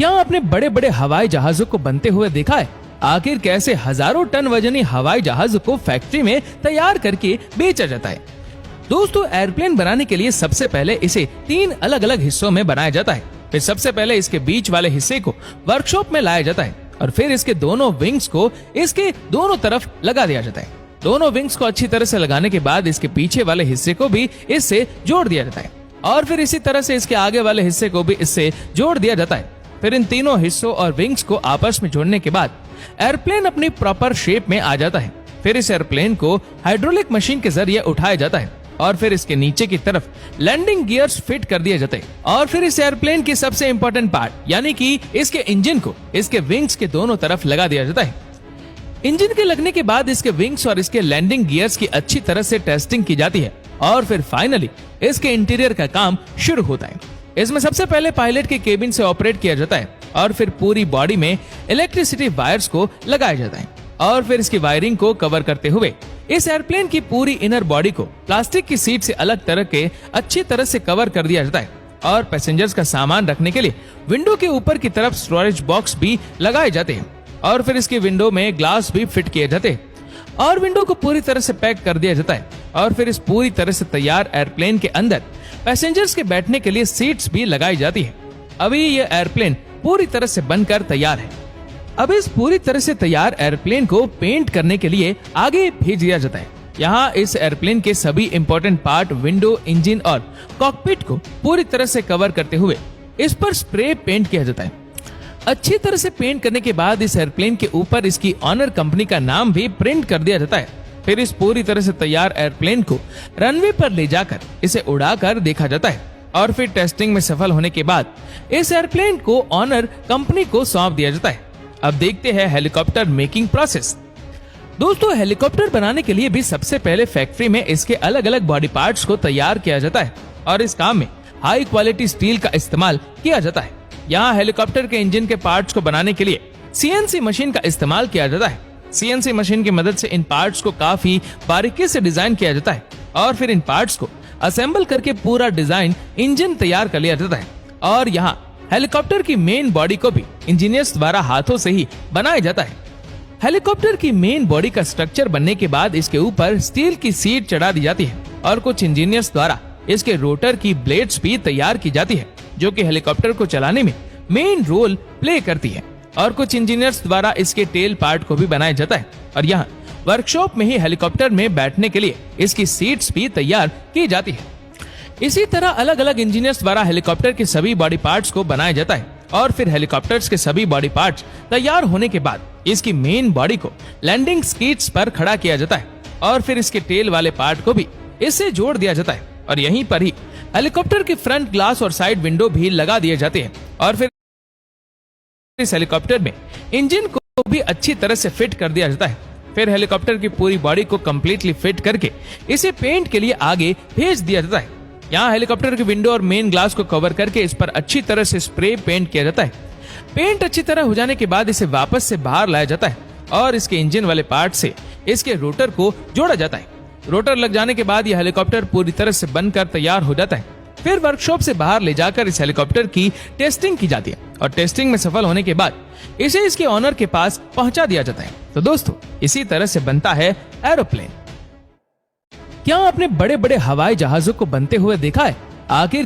क्या आपने बड़े बड़े हवाई जहाजों को बनते हुए देखा है? आखिर कैसे हजारों टन वजनी हवाई जहाजों को फैक्ट्री में तैयार करके बेचा जाता है। दोस्तों, एयरप्लेन बनाने के लिए सबसे पहले इसे 3 अलग अलग हिस्सों में बनाया जाता है। फिर सबसे पहले इसके बीच वाले हिस्से को वर्कशॉप में लाया जाता है और फिर इसके दोनों विंग्स को इसके दोनों तरफ लगा दिया जाता है। दोनों विंग्स को अच्छी तरह से लगाने के बाद इसके पीछे वाले हिस्से को भी इससे जोड़ दिया जाता है और फिर इसी तरह से इसके आगे वाले हिस्से को भी इससे जोड़ दिया जाता है। फिर इन तीनों हिस्सों और विंग्स को आपस में जोड़ने के बाद एयरप्लेन अपनी प्रॉपर शेप में आ जाता है। फिर इस एयरप्लेन को हाइड्रोलिक मशीन के जरिए उठाया जाता है और फिर इसके नीचे की तरफ लैंडिंग गियर्स फिट कर दिए जाते हैं और फिर इस एयरप्लेन की सबसे इंपॉर्टेंट पार्ट यानी कि इसके इंजन को इसके विंग्स के दोनों तरफ लगा दिया जाता है। इंजन के लगने के बाद इसके विंग्स और इसके लैंडिंग गियर्स की अच्छी तरह से टेस्टिंग की जाती है और फिर फाइनली इसके इंटीरियर का काम शुरू होता है। इसमें सबसे पहले पायलट के केबिन से ऑपरेट किया जाता है और फिर पूरी बॉडी में इलेक्ट्रिसिटी वायर्स को लगाया जाता है और फिर इसकी वायरिंग को कवर करते हुए इस एयरप्लेन की पूरी इनर बॉडी को प्लास्टिक की सीट से अलग तरह के अच्छी तरह से कवर कर दिया जाता है और पैसेंजर्स का सामान रखने के लिए विंडो के ऊपर की तरफ स्टोरेज बॉक्स भी लगाए जाते हैं और फिर इसकी विंडो में ग्लास भी फिट किए जाते हैं और विंडो को पूरी तरह से पैक कर दिया जाता है और फिर इस पूरी तरह से तैयार एयरप्लेन के अंदर पैसेंजर्स के बैठने के लिए सीट्स भी लगाई जाती है। अभी ये एयरप्लेन पूरी तरह से बनकर तैयार है। अब इस पूरी तरह से तैयार एयरप्लेन को पेंट करने के लिए आगे भेज दिया जाता है। यहाँ इस एयरप्लेन के सभी इंपॉर्टेंट पार्ट विंडो, इंजन और कॉकपिट को पूरी तरह से कवर करते हुए इस पर स्प्रे पेंट किया जाता है। अच्छी तरह से पेंट करने के बाद इस एयरप्लेन के ऊपर इसकी ऑनर कंपनी का नाम भी प्रिंट कर दिया जाता है। फिर इस पूरी तरह से तैयार एयरप्लेन को रनवे पर ले जाकर इसे उड़ाकर देखा जाता है और फिर टेस्टिंग में सफल होने के बाद इस एयरप्लेन को ऑनर कंपनी को सौंप दिया जाता है। अब देखते हैं हेलीकॉप्टर मेकिंग प्रोसेस। दोस्तों, हेलीकॉप्टर बनाने के लिए भी सबसे पहले फैक्ट्री में इसके अलग अलग बॉडी पार्ट्स को तैयार किया जाता है और इस काम में हाई क्वालिटी स्टील का इस्तेमाल किया जाता है। यहाँ हेलीकॉप्टर के इंजन के पार्ट्स को बनाने के लिए सीएनसी मशीन का इस्तेमाल किया जाता है। सीएनसी मशीन की मदद से इन पार्ट्स को काफी बारीकी से डिजाइन किया जाता है और फिर इन पार्ट्स को असेंबल करके पूरा डिजाइन इंजन तैयार कर लिया जाता है और यहाँ हेलीकॉप्टर की मेन बॉडी को भी इंजीनियर्स द्वारा हाथों से ही बनाया जाता है। हेलीकॉप्टर की मेन बॉडी का स्ट्रक्चर बनने के बाद इसके ऊपर स्टील की सीट चढ़ा दी जाती है और कुछ इंजीनियर्स द्वारा इसके रोटर की ब्लेड्स भी तैयार की जाती है जो कि हेलीकॉप्टर को चलाने में मेन रोल प्ले करती है और कुछ इंजीनियर्स द्वारा इसके टेल पार्ट को भी बनाया जाता है और यहाँ वर्कशॉप में ही हेलीकॉप्टर में बैठने के लिए इसकी सीट्स भी तैयार की जाती है। इसी तरह अलग अलग इंजीनियर्स द्वारा हेलीकॉप्टर के सभी बॉडी पार्ट्स को बनाया जाता है और फिर हेलीकॉप्टर्स के सभी बॉडी पार्ट्स तैयार होने के बाद इसकी मेन बॉडी को लैंडिंग स्किड्स पर खड़ा किया जाता है और फिर इसके टेल वाले पार्ट को भी इससे जोड़ दिया जाता है और यहीं पर ही हेलीकॉप्टर के फ्रंट ग्लास और साइड विंडो भी लगा दिए जाते हैं और फिर इस हेलीकॉप्टर में इंजन को भी अच्छी तरह से फिट कर दिया जाता है। फिर हेलीकॉप्टर की पूरी बॉडी को कंप्लीटली फिट करके इसे पेंट के लिए आगे भेज दिया जाता है। यहाँ हेलीकॉप्टर की विंडो और मेन ग्लास को कवर करके इस पर अच्छी तरह से स्प्रे पेंट किया जाता है। पेंट अच्छी तरह हो जाने के बाद इसे वापस से बाहर लाया जाता है और इसके इंजन वाले पार्ट से इसके रोटर को जोड़ा जाता है। रोटर लग जाने के बाद यह हेलीकॉप्टर पूरी तरह से बनकर तैयार हो जाता है। फिर वर्कशॉप से बाहर ले जाकर इस हेलीकॉप्टर की टेस्टिंग की जाती है और टेस्टिंग में सफल होने के बाद इसे इसके ऑनर के पास पहुंचा दिया जाता है। तो दोस्तों, इसी तरह से बनता है एरोप्लेन। क्या आपने बड़े बड़े हवाई जहाजों को बनते हुए देखा है? आखिर